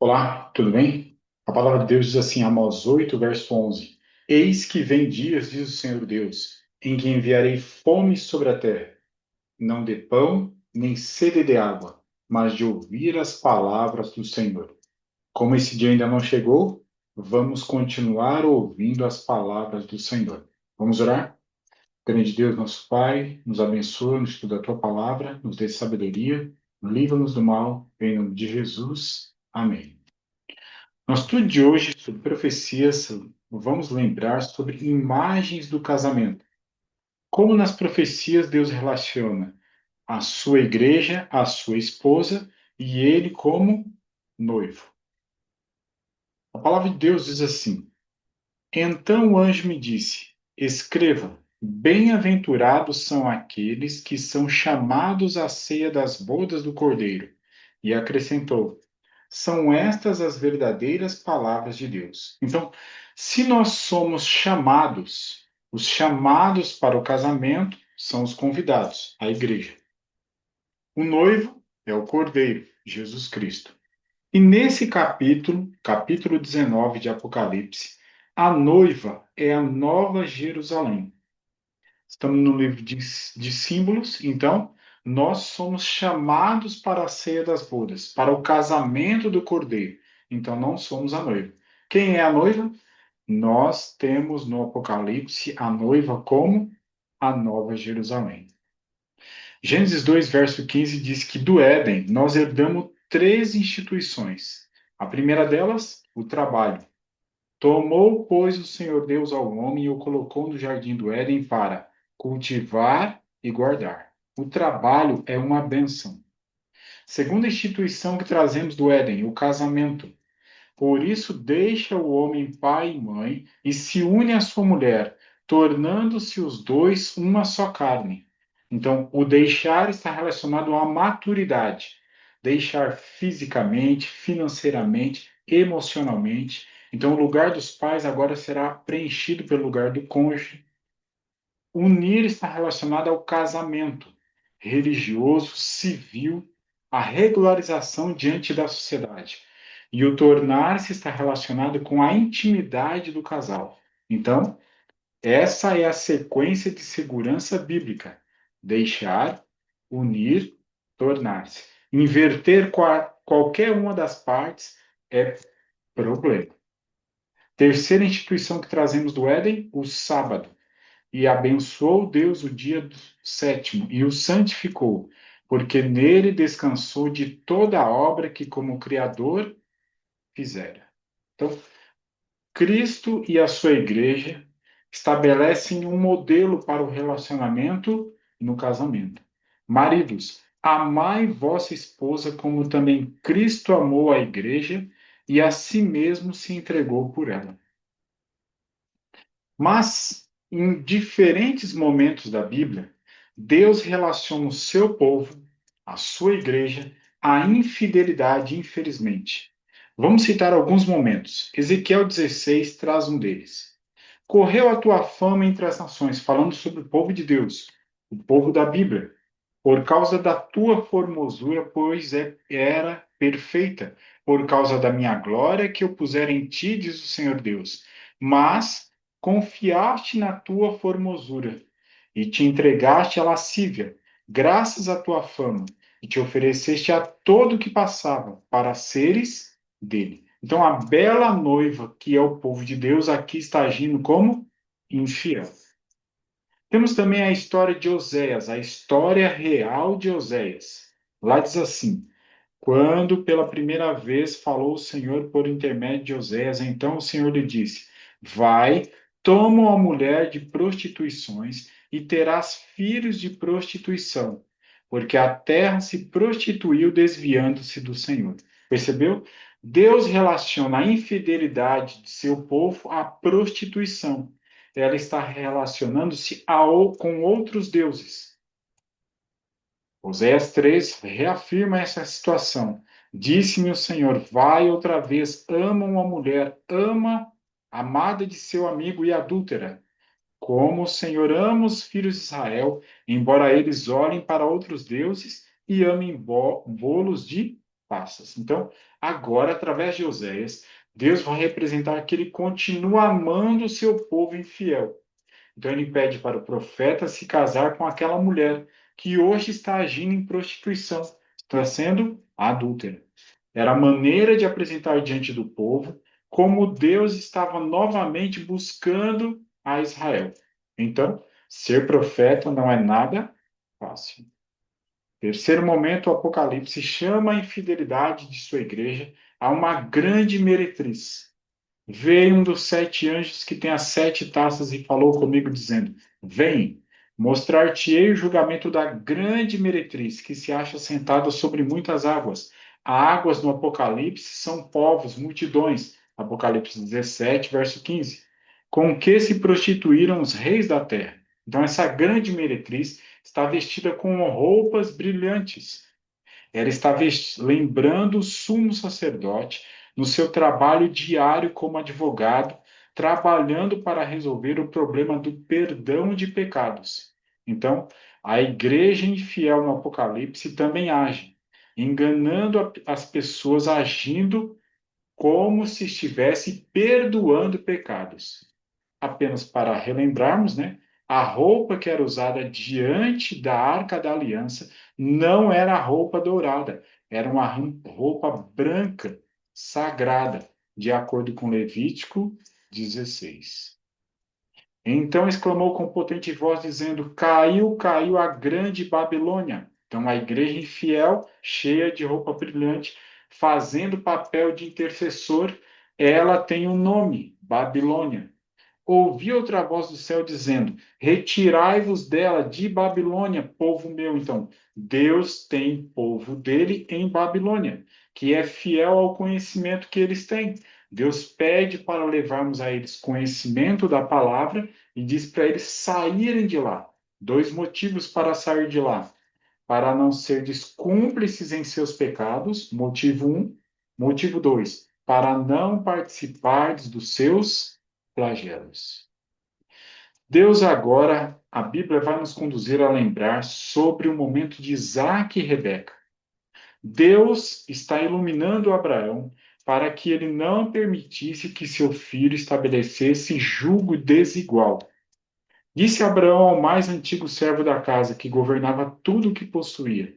Olá, tudo bem? A palavra de Deus diz assim, Amós 8, verso 11: Eis que vem dias, diz o Senhor Deus, em que enviarei fome sobre a terra, não de pão, nem sede de água, mas de ouvir as palavras do Senhor. Como esse dia ainda não chegou, vamos continuar ouvindo as palavras do Senhor. Vamos orar? Grande Deus, nosso Pai, nos abençoa no estudo da Tua palavra, nos dê sabedoria, livra-nos do mal, em nome de Jesus. Amém. No estudo de hoje sobre profecias, vamos lembrar sobre imagens do casamento. Como nas profecias Deus relaciona a sua igreja, a sua esposa e ele como noivo. A palavra de Deus diz assim: Então o anjo me disse: Escreva, bem-aventurados são aqueles que são chamados à ceia das bodas do Cordeiro. E acrescentou: São estas as verdadeiras palavras de Deus. Então, se nós somos chamados, os chamados para o casamento são os convidados, a igreja. O noivo é o Cordeiro, Jesus Cristo. E nesse capítulo, capítulo 19 de Apocalipse, a noiva é a Nova Jerusalém. Estamos no livro de símbolos, então nós somos chamados para a ceia das bodas, para o casamento do Cordeiro. Então não somos a noiva. Quem é a noiva? Nós temos no Apocalipse a noiva como a Nova Jerusalém. Gênesis 2, verso 15 diz que do Éden nós herdamos três instituições. A primeira delas, o trabalho. Tomou, pois, o Senhor Deus ao homem e o colocou no jardim do Éden para cultivar e guardar. O trabalho é uma bênção. Segunda instituição que trazemos do Éden, o casamento. Por isso, deixa o homem pai e mãe e se une à sua mulher, tornando-se os dois uma só carne. Então, o deixar está relacionado à maturidade. Deixar fisicamente, financeiramente, emocionalmente. Então, o lugar dos pais agora será preenchido pelo lugar do cônjuge. Unir está relacionado ao casamento religioso, civil, a regularização diante da sociedade. E o tornar-se está relacionado com a intimidade do casal. Então, essa é a sequência de segurança bíblica: deixar, unir, tornar-se. Inverter qualquer uma das partes é problema. Terceira instituição que trazemos do Éden, o sábado. E abençoou Deus o dia sétimo e o santificou, porque nele descansou de toda a obra que, como Criador, fizera. Então, Cristo e a sua igreja estabelecem um modelo para o relacionamento no casamento. Maridos, amai vossa esposa como também Cristo amou a igreja e a si mesmo se entregou por ela. Mas, em diferentes momentos da Bíblia, Deus relaciona o seu povo, a sua igreja, à infidelidade, infelizmente. Vamos citar alguns momentos. Ezequiel 16 traz um deles. Correu a tua fama entre as nações, falando sobre o povo de Deus, o povo da Bíblia, por causa da tua formosura, pois era perfeita, por causa da minha glória que eu puser em ti, diz o Senhor Deus. Mas confiaste na tua formosura e te entregaste à lascívia, graças à tua fama, e te ofereceste a todo o que passava, para seres dele. Então, a bela noiva, que é o povo de Deus, aqui está agindo como infiel. Temos também a história de Oséias, a história real de Oséias. Lá diz assim: quando pela primeira vez falou o Senhor por intermédio de Oséias, então o Senhor lhe disse: Vai, toma uma mulher de prostituições e terás filhos de prostituição, porque a terra se prostituiu desviando-se do Senhor. Percebeu? Deus relaciona a infidelidade de seu povo à prostituição. Ela está relacionando-se com outros deuses. Oséias 3 reafirma essa situação. Disse-me o Senhor: vai outra vez, ama uma mulher, ama amada de seu amigo e adúltera. Como o Senhor ama os filhos de Israel, embora eles olhem para outros deuses e amem bolos de taças. Então, agora, através de Oséias, Deus vai representar que ele continua amando o seu povo infiel. Então, ele pede para o profeta se casar com aquela mulher que hoje está agindo em prostituição, está sendo adúltera. Era a maneira de apresentar diante do povo como Deus estava novamente buscando a Israel. Então, ser profeta não é nada fácil. Terceiro momento, o Apocalipse chama a infidelidade de sua igreja a uma grande meretriz. Veio um dos sete anjos que tem as sete taças e falou comigo, dizendo: Vem, mostrar-te-ei o julgamento da grande meretriz, que se acha sentada sobre muitas águas. Águas no Apocalipse são povos, multidões. Apocalipse 17, verso 15. Com que se prostituíram os reis da terra. Então, essa grande meretriz está vestida com roupas brilhantes. Ela está lembrando o sumo sacerdote no seu trabalho diário como advogado, trabalhando para resolver o problema do perdão de pecados. Então, a igreja infiel no Apocalipse também age, enganando as pessoas, agindo como se estivesse perdoando pecados. Apenas para relembrarmos, né? A roupa que era usada diante da Arca da Aliança não era roupa dourada, era uma roupa branca, sagrada, de acordo com Levítico 16. Então exclamou com potente voz, dizendo: Caiu, caiu a grande Babilônia. Então a igreja infiel, cheia de roupa brilhante, fazendo papel de intercessor, ela tem um nome, Babilônia. Ouvi outra voz do céu dizendo: Retirai-vos dela, de Babilônia, povo meu. Então, Deus tem povo dele em Babilônia, que é fiel ao conhecimento que eles têm. Deus pede para levarmos a eles conhecimento da palavra e diz para eles saírem de lá. Dois motivos para sair de lá: para não ser cúmplices em seus pecados, motivo um. Motivo dois, para não participar dos seus flagelos. Deus agora, a Bíblia vai nos conduzir a lembrar sobre o momento de Isaac e Rebeca. Deus está iluminando Abraão para que ele não permitisse que seu filho estabelecesse julgo desigual. Disse Abraão ao mais antigo servo da casa, que governava tudo o que possuía: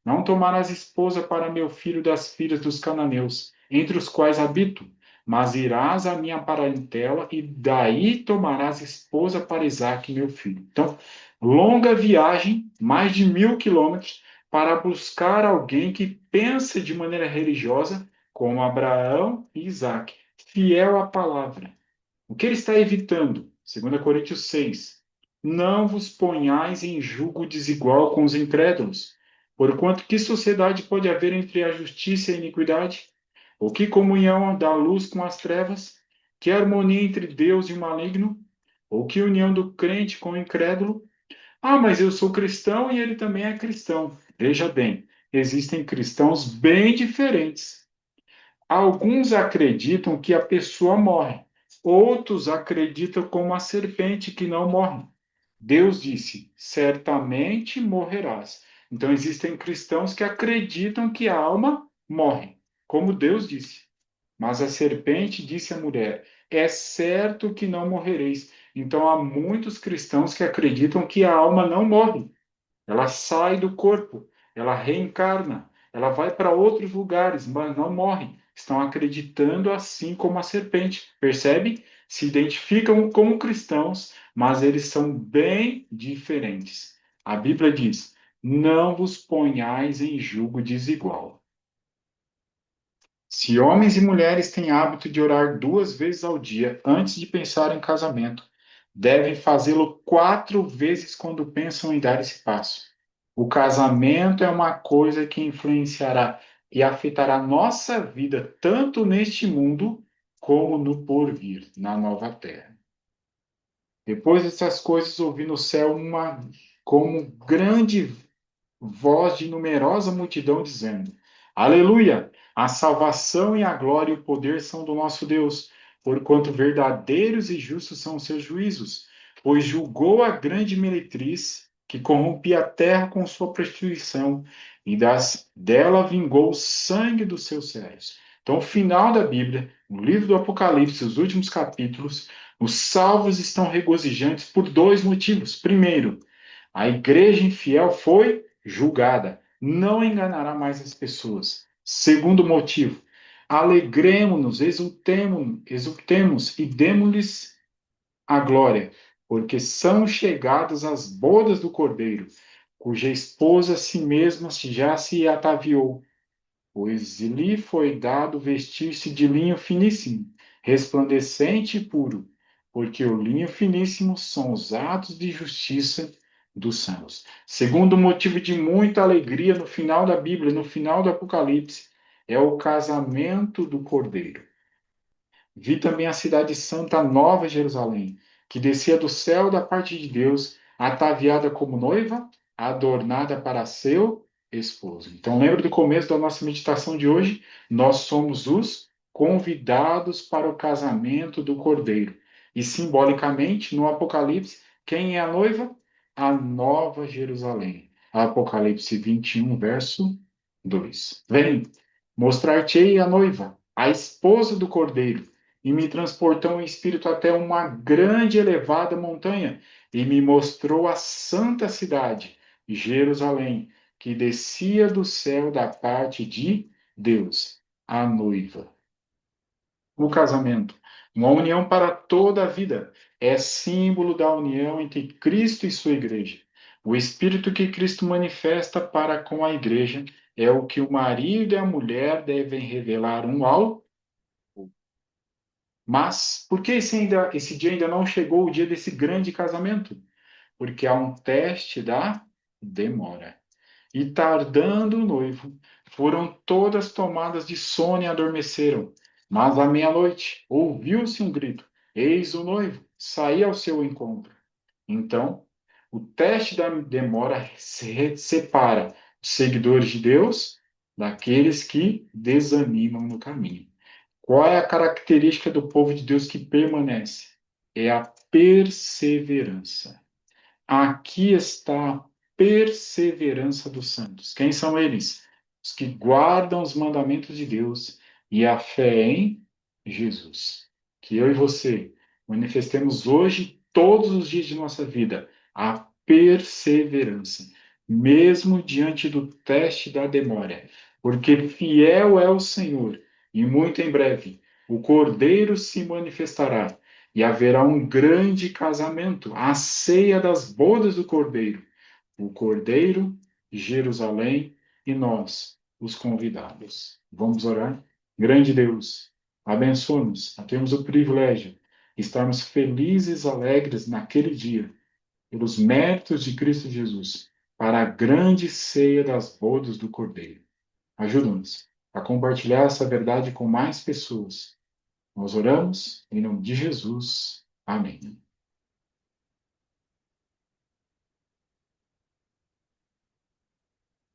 Não tomarás esposa para meu filho das filhas dos cananeus, entre os quais habito, mas irás à minha parentela e daí tomarás esposa para Isaque, meu filho. Então, longa viagem, mais de 1.000 quilômetros, para buscar alguém que pensa de maneira religiosa, como Abraão e Isaque, fiel à palavra. O que ele está evitando? 2 Coríntios 6. Não vos ponhais em julgo desigual com os incrédulos, porquanto que sociedade pode haver entre a justiça e a iniquidade? Ou que comunhão da luz com as trevas? Que harmonia entre Deus e o maligno? Ou que união do crente com o incrédulo? Ah, mas eu sou cristão e ele também é cristão. Veja bem, existem cristãos bem diferentes. Alguns acreditam que a pessoa morre, outros acreditam como a serpente que não morre. Deus disse: certamente morrerás. Então existem cristãos que acreditam que a alma morre, como Deus disse. Mas a serpente disse à mulher: é certo que não morrereis. Então há muitos cristãos que acreditam que a alma não morre. Ela sai do corpo, ela reencarna, ela vai para outros lugares, mas não morre. Estão acreditando assim como a serpente. Percebe? Se identificam como cristãos, mas eles são bem diferentes. A Bíblia diz: não vos ponhais em julgo desigual. Se homens e mulheres têm hábito de orar 2 vezes ao dia antes de pensar em casamento, devem fazê-lo 4 vezes quando pensam em dar esse passo. O casamento é uma coisa que influenciará e afetará nossa vida tanto neste mundo como no porvir, na nova terra. Depois dessas coisas, ouvi no céu uma como grande voz de numerosa multidão dizendo: Aleluia! A salvação e a glória e o poder são do nosso Deus, porquanto verdadeiros e justos são os seus juízos, pois julgou a grande meretriz que corrompia a terra com sua prostituição e dela vingou o sangue dos seus servos. Então, o final da Bíblia, no livro do Apocalipse, os últimos capítulos, os salvos estão regozijantes por dois motivos. Primeiro, a igreja infiel foi julgada, não enganará mais as pessoas. Segundo motivo, alegremos-nos, exultemos e demos-lhes a glória, porque são chegadas as bodas do Cordeiro, cuja esposa a si mesma já se ataviou, pois lhe foi dado vestir-se de linho finíssimo, resplandecente e puro, porque o linho finíssimo são os atos de justiça dos santos. Segundo motivo de muita alegria no final da Bíblia, no final do Apocalipse, é o casamento do Cordeiro. Vi também a cidade santa, Nova Jerusalém, que descia do céu da parte de Deus, ataviada como noiva, adornada para seu esposo. Então, lembra do começo da nossa meditação de hoje? Nós somos os convidados para o casamento do Cordeiro. E simbolicamente, no Apocalipse, quem é a noiva? A Nova Jerusalém. Apocalipse 21, verso 2. Vem, mostrar-te-ei a noiva, a esposa do Cordeiro, e me transportou em espírito até uma grande e elevada montanha, e me mostrou a santa cidade, Jerusalém, que descia do céu da parte de Deus, a noiva. O casamento, uma união para toda a vida, é símbolo da união entre Cristo e sua igreja. O espírito que Cristo manifesta para com a igreja é o que o marido e a mulher devem revelar um ao. Mas por que esse dia ainda não chegou, o dia desse grande casamento? Porque há um teste da demora. E tardando o noivo, foram todas tomadas de sono e adormeceram. Mas à meia-noite ouviu-se um grito: Eis o noivo, saí ao seu encontro. Então, o teste da demora separa os seguidores de Deus daqueles que desanimam no caminho. Qual é a característica do povo de Deus que permanece? É a perseverança. Aqui está a perseverança dos santos. Quem são eles? Os que guardam os mandamentos de Deus e a fé em Jesus. Que eu e você manifestemos hoje, todos os dias de nossa vida, a perseverança, mesmo diante do teste da demora, porque fiel é o Senhor, e muito em breve o Cordeiro se manifestará e haverá um grande casamento, a ceia das bodas do Cordeiro. O Cordeiro, Jerusalém e nós, os convidados. Vamos orar? Grande Deus, abençoa-nos a termos o privilégio de estarmos felizes, alegres naquele dia, pelos méritos de Cristo Jesus, para a grande ceia das bodas do Cordeiro. Ajuda-nos a compartilhar essa verdade com mais pessoas. Nós oramos em nome de Jesus. Amém.